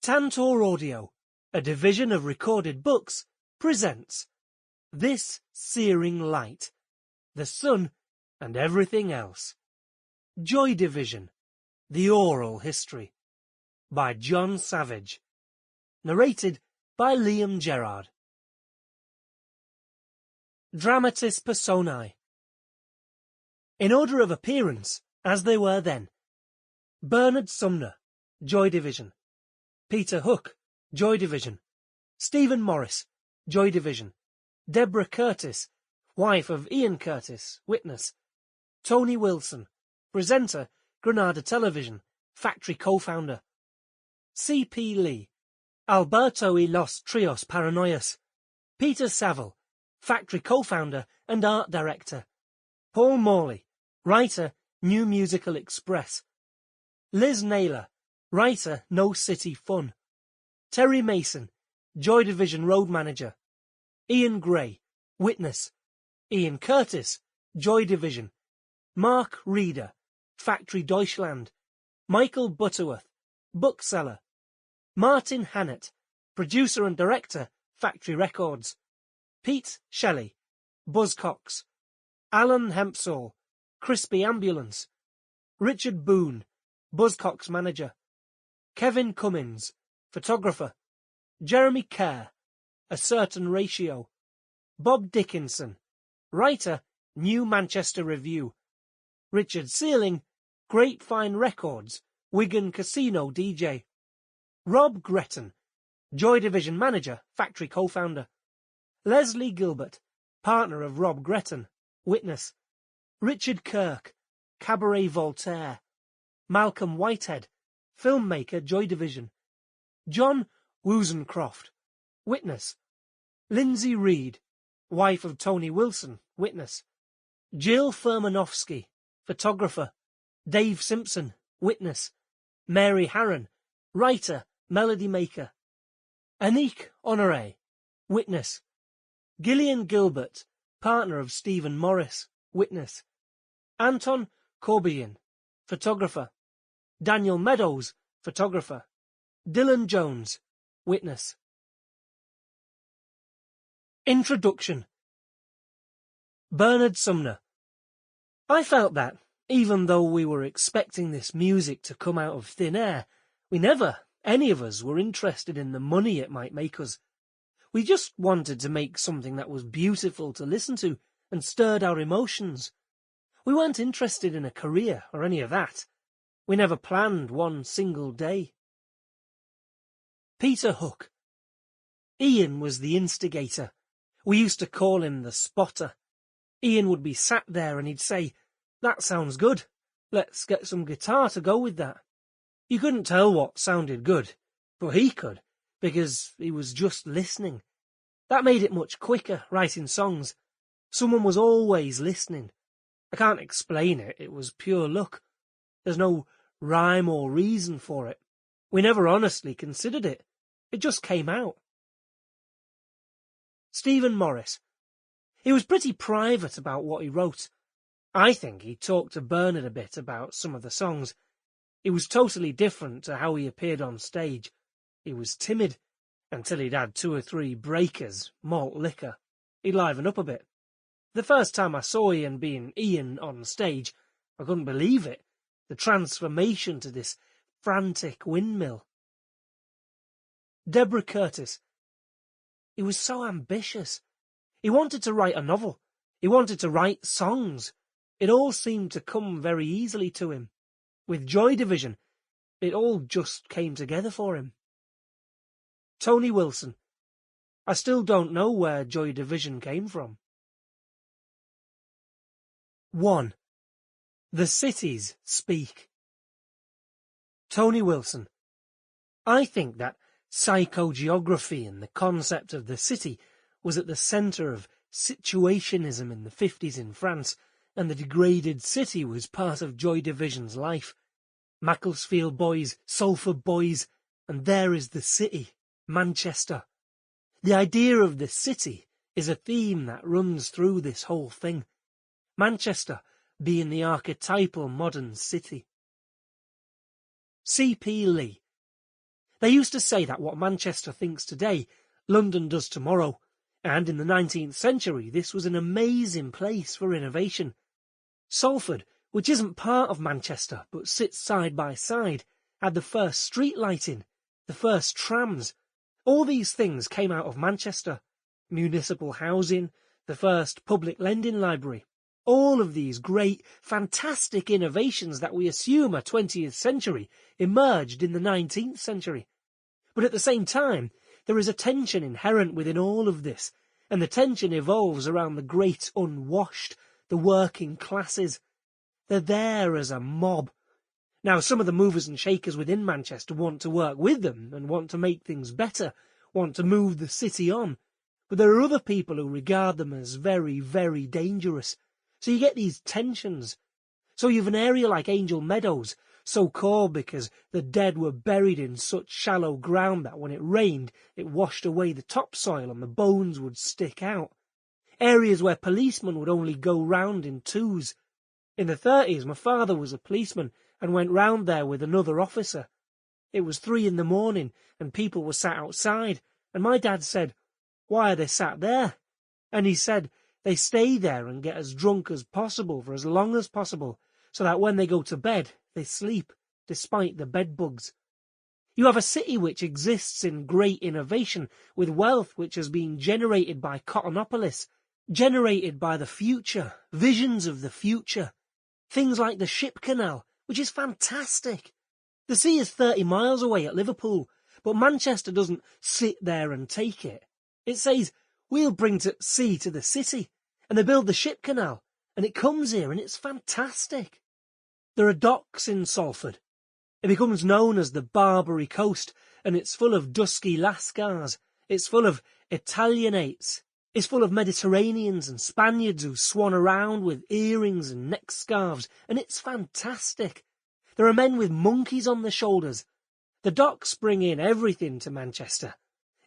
Tantor Audio, a division of Recorded Books, presents This Searing Light, the Sun and Everything Else. Joy Division, The Oral History, by Jon Savage. Narrated by Gerrard. Dramatis Personae. In order of appearance, as they were then: Bernard Sumner, Joy Division; Peter Hook, Joy Division; Stephen Morris, Joy Division; Deborah Curtis, wife of Ian Curtis, witness; Tony Wilson, presenter, Granada Television, factory co-founder; C.P. Lee, Alberto y los Trios Paranoias; Peter Saville, factory co-founder and art director; Paul Morley, writer, New Musical Express; Liz Naylor, writer, No City Fun; Terry Mason, Joy Division road manager; Ian Gray, witness; Ian Curtis, Joy Division; Mark Reeder, factory Deutschland; Michael Butterworth, bookseller; Martin Hannet, producer and director, Factory Records; Pete Shelley, Buzzcocks; Alan Hempsall, Crispy Ambulance; Richard Boone, Buzzcocks manager; Kevin Cummins, photographer; Jeremy Kerr, A Certain Ratio; Bob Dickinson, writer, New Manchester Review; Richard Sealing, Grapevine Records, Wigan Casino DJ; Rob Gretton, Joy Division manager, factory co-founder; Leslie Gilbert, partner of Rob Gretton, witness; Richard Kirk, Cabaret Voltaire; Malcolm Whitehead, filmmaker, Joy Division; John Woozencroft, witness; Lindsay Reed, wife of Tony Wilson, witness; Jill Furmanovsky, photographer; Dave Simpson, witness; Mary Harron, writer, melody maker; Annike Honore, witness; Gillian Gilbert, partner of Stephen Morris, witness; Anton Corbian, photographer; Daniel Meadows, photographer; Dylan Jones, witness. Introduction. Bernard Sumner. I felt that, even though we were expecting this music to come out of thin air, we never, any of us, were interested in the money it might make us. We just wanted to make something that was beautiful to listen to and stirred our emotions. We weren't interested in a career or any of that. We never planned one single day. Peter Hook. Ian was the instigator. We used to call him the spotter. Ian would be sat there and he'd say, "That sounds good. Let's get some guitar to go with that." You couldn't tell what sounded good, but he could, because he was just listening. That made it much quicker, writing songs. Someone was always listening. I can't explain it. It was pure luck. There's no rhyme or reason for it. We never honestly considered it. It just came out. Stephen Morris. He was pretty private about what he wrote. I think he talked to Bernard a bit about some of the songs. It was totally different to how he appeared on stage. He was timid, until he'd had 2 or 3 breakers, malt liquor. He'd liven up a bit. The first time I saw Ian being Ian on stage, I couldn't believe it. The transformation to this frantic windmill. Deborah Curtis. He was so ambitious. He wanted to write a novel. He wanted to write songs. It all seemed to come very easily to him. With Joy Division, it all just came together for him. Tony Wilson. I still don't know where Joy Division came from. 1. The Cities Speak. Tony Wilson. I think that psychogeography and the concept of the city was at the centre of situationism in the 50s in France, and the degraded city was part of Joy Division's life. Macclesfield boys, Salford boys, and there is the city, Manchester. The idea of the city is a theme that runs through this whole thing. Manchester being the archetypal modern city. C.P. Lee. They used to say that what Manchester thinks today, London does tomorrow, and in the 19th century this was an amazing place for innovation. Salford, which isn't part of Manchester but sits side by side, had the first street lighting, the first trams. All these things came out of Manchester. Municipal housing, the first public lending library. All of these great, fantastic innovations that we assume are 20th century emerged in the 19th century. But at the same time, there is a tension inherent within all of this, and the tension evolves around the great unwashed, the working classes. They're there as a mob. Now, some of the movers and shakers within Manchester want to work with them and want to make things better, want to move the city on. But there are other people who regard them as very, very dangerous. So you get these tensions. So you have an area like Angel Meadows, so called because the dead were buried in such shallow ground that when it rained, it washed away the topsoil and the bones would stick out. Areas where policemen would only go round in twos. In the 30s, my father was a policeman and went round there with another officer. It was 3 a.m, and people were sat outside, and my dad said, "Why are they sat there?" And he said, they stay there and get as drunk as possible for as long as possible, so that when they go to bed, they sleep, despite the bedbugs. You have a city which exists in great innovation, with wealth which has been generated by Cottonopolis, generated by the future, visions of the future. Things like the ship canal, which is fantastic. The sea is 30 miles away at Liverpool, but Manchester doesn't sit there and take it. It says, we'll bring the sea to the city, and they build the ship canal, and it comes here, and it's fantastic. There are docks in Salford. It becomes known as the Barbary Coast, and it's full of dusky lascars. It's full of Italianates. It's full of Mediterraneans and Spaniards who swan around with earrings and neck scarves, and it's fantastic. There are men with monkeys on their shoulders. The docks bring in everything to Manchester,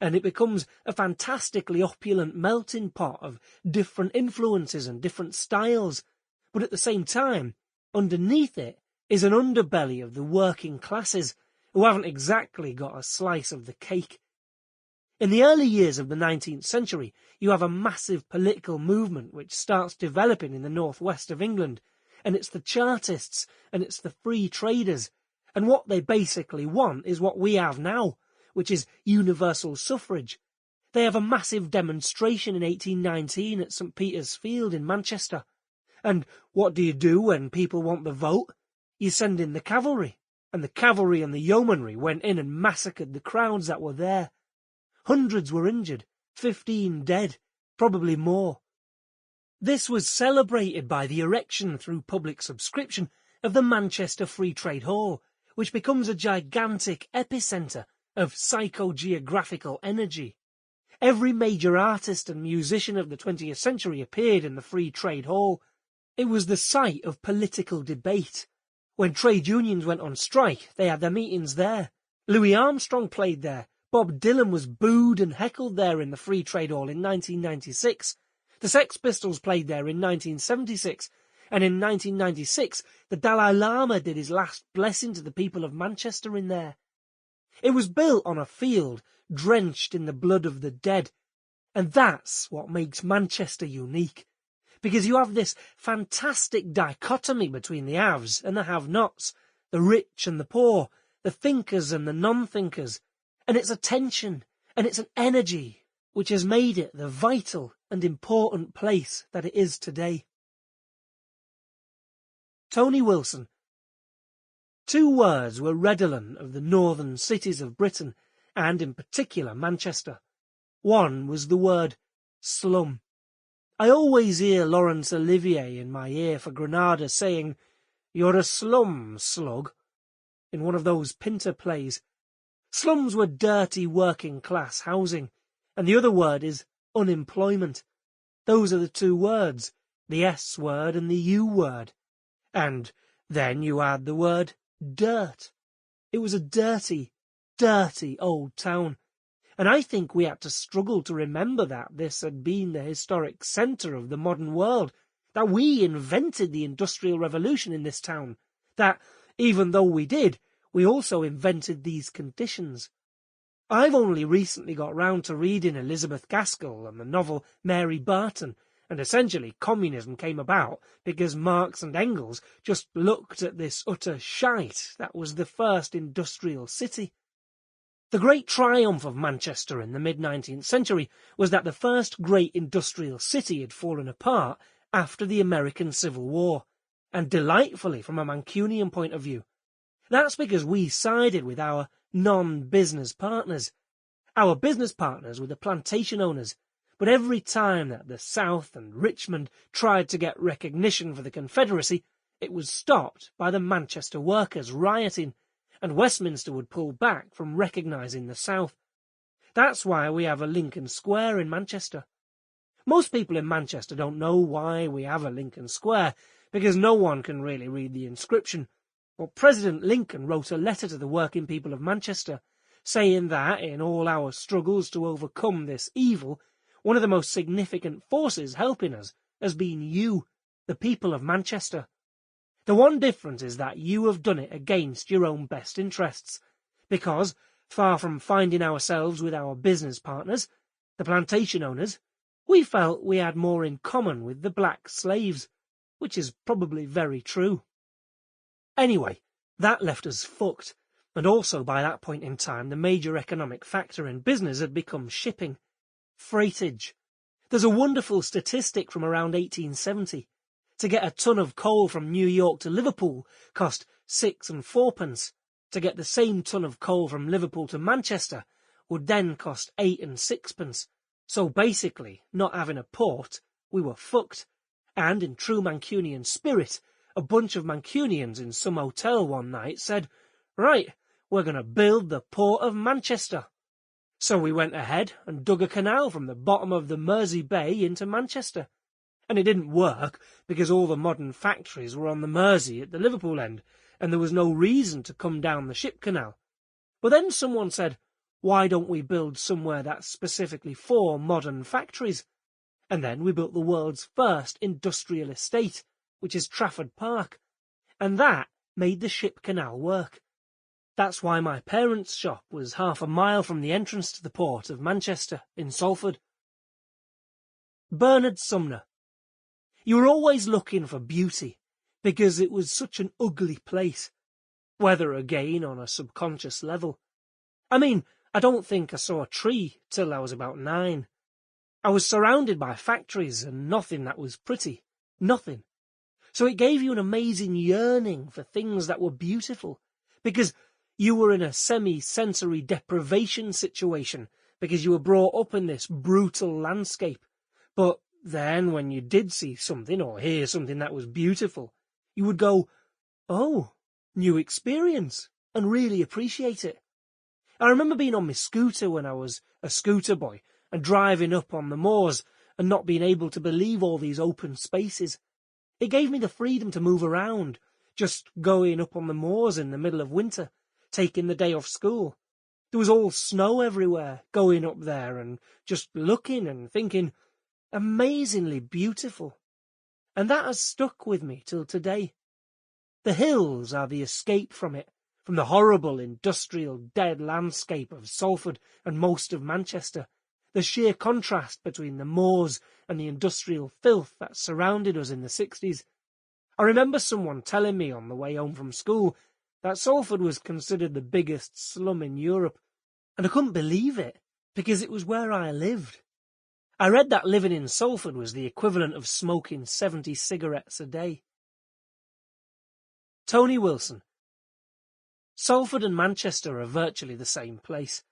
and it becomes a fantastically opulent melting pot of different influences and different styles. But at the same time, underneath it is an underbelly of the working classes who haven't exactly got a slice of the cake. In the early years of the 19th century, you have a massive political movement which starts developing in the northwest of England, and it's the Chartists and it's the free traders, and what they basically want is what we have now, which is universal suffrage. They have a massive demonstration in 1819 at St. Peter's Field in Manchester. And what do you do when people want the vote? You send in the cavalry, and the cavalry and the yeomanry went in and massacred the crowds that were there. Hundreds were injured, 15 dead, probably more. This was celebrated by the erection through public subscription of the Manchester Free Trade Hall, which becomes a gigantic epicentre of psychogeographical energy. Every major artist and musician of the 20th century appeared in the Free Trade Hall. It was the site of political debate. When trade unions went on strike, they had their meetings there. Louis Armstrong played there. Bob Dylan was booed and heckled there in the Free Trade Hall in 1996. The Sex Pistols played there in 1976. And in 1996, the Dalai Lama did his last blessing to the people of Manchester in there. It was built on a field drenched in the blood of the dead. And that's what makes Manchester unique. Because you have this fantastic dichotomy between the haves and the have-nots, the rich and the poor, the thinkers and the non-thinkers. And it's a tension, and it's an energy which has made it the vital and important place that it is today. Tony Wilson. 2 words were redolent of the northern cities of Britain, and in particular Manchester. One was the word slum. I always hear Laurence Olivier in my ear for Granada saying, "You're a slum, slug," in one of those Pinter plays. Slums were dirty working-class housing, and the other word is unemployment. Those are the 2 words, the S word and the U word. And then you add the word dirt. It was a dirty, dirty old town, and I think we had to struggle to remember that this had been the historic centre of the modern world, that we invented the Industrial Revolution in this town, that, even though we did, we also invented these conditions, I've only recently got round to reading Elizabeth Gaskell and the novel Mary Barton, and essentially communism came about because Marx and Engels just looked at this utter shite that was the first industrial city. The great triumph of Manchester in the mid-19th century was that the first great industrial city had fallen apart after the American Civil War, and delightfully from a Mancunian point of view. That's because we sided with our non-business partners. Our business partners were the plantation owners, but every time that the South and Richmond tried to get recognition for the Confederacy, it was stopped by the Manchester workers rioting, and Westminster would pull back from recognising the South. That's why we have a Lincoln Square in Manchester. Most people in Manchester don't know why we have a Lincoln Square, because no one can really read the inscription. But President Lincoln wrote a letter to the working people of Manchester, saying that, in all our struggles to overcome this evil, one of the most significant forces helping us has been you, the people of Manchester. The one difference is that you have done it against your own best interests, because, far from finding ourselves with our business partners, the plantation owners, we felt we had more in common with the black slaves, which is probably very true. Anyway, that left us fucked, and also by that point in time the major economic factor in business had become shipping, freightage. There's a wonderful statistic from around 1870. To get a ton of coal from New York to Liverpool cost 6 and 4p. To get the same ton of coal from Liverpool to Manchester would then cost 8 and 6p. So basically, not having a port, we were fucked. And in true Mancunian spirit, a bunch of Mancunians in some hotel one night said, "Right, we're going to build the port of Manchester." So we went ahead and dug a canal from the bottom of the Mersey Bay into Manchester. And it didn't work because all the modern factories were on the Mersey at the Liverpool end, and there was no reason to come down the ship canal. But then someone said, why don't we build somewhere that's specifically for modern factories? And then we built the world's first industrial estate, which is Trafford Park, and that made the ship canal work. That's why my parents' shop was half a mile from the entrance to the port of Manchester in Salford. Bernard Sumner. You were always looking for beauty, because it was such an ugly place, whether again on a subconscious level. I mean, I don't think I saw a tree till I was about 9. I was surrounded by factories and nothing that was pretty, nothing. So it gave you an amazing yearning for things that were beautiful, because you were in a semi-sensory deprivation situation, because you were brought up in this brutal landscape. But then when you did see something or hear something that was beautiful, you would go, oh, new experience, and really appreciate it. I remember being on my scooter when I was a scooter boy and driving up on the moors and not being able to believe all these open spaces. It gave me the freedom to move around, just going up on the moors in the middle of winter, taking the day off school. There was all snow everywhere, going up there and just looking and thinking, amazingly beautiful. And that has stuck with me till today. The hills are the escape from it, from the horrible industrial dead landscape of Salford and most of Manchester, the sheer contrast between the moors and the industrial filth that surrounded us in the 60s. I remember someone telling me on the way home from school that Salford was considered the biggest slum in Europe, and I couldn't believe it, because it was where I lived. I read that living in Salford was the equivalent of smoking 70 cigarettes a day. Tony Wilson. Salford and Manchester are virtually the same place.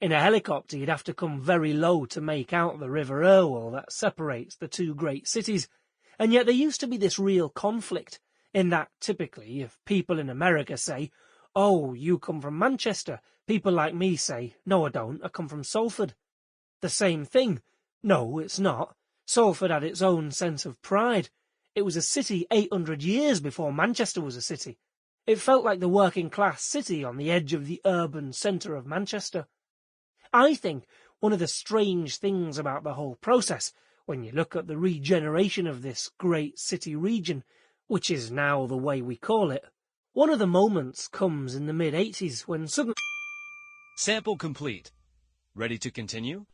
In a helicopter you'd have to come very low to make out the River Irwell that separates the two great cities, and yet there used to be this real conflict, in that typically if people in America say, "Oh, you come from Manchester," people like me say, "No, I don't, I come from Salford." The same thing. No, it's not. Salford had its own sense of pride. It was a city 800 years before Manchester was a city. It felt like the working-class city on the edge of the urban centre of Manchester. I think one of the strange things about the whole process, when you look at the regeneration of this great city region, which is now the way we call it, one of the moments comes in the mid-80s when Sample complete. Ready to continue?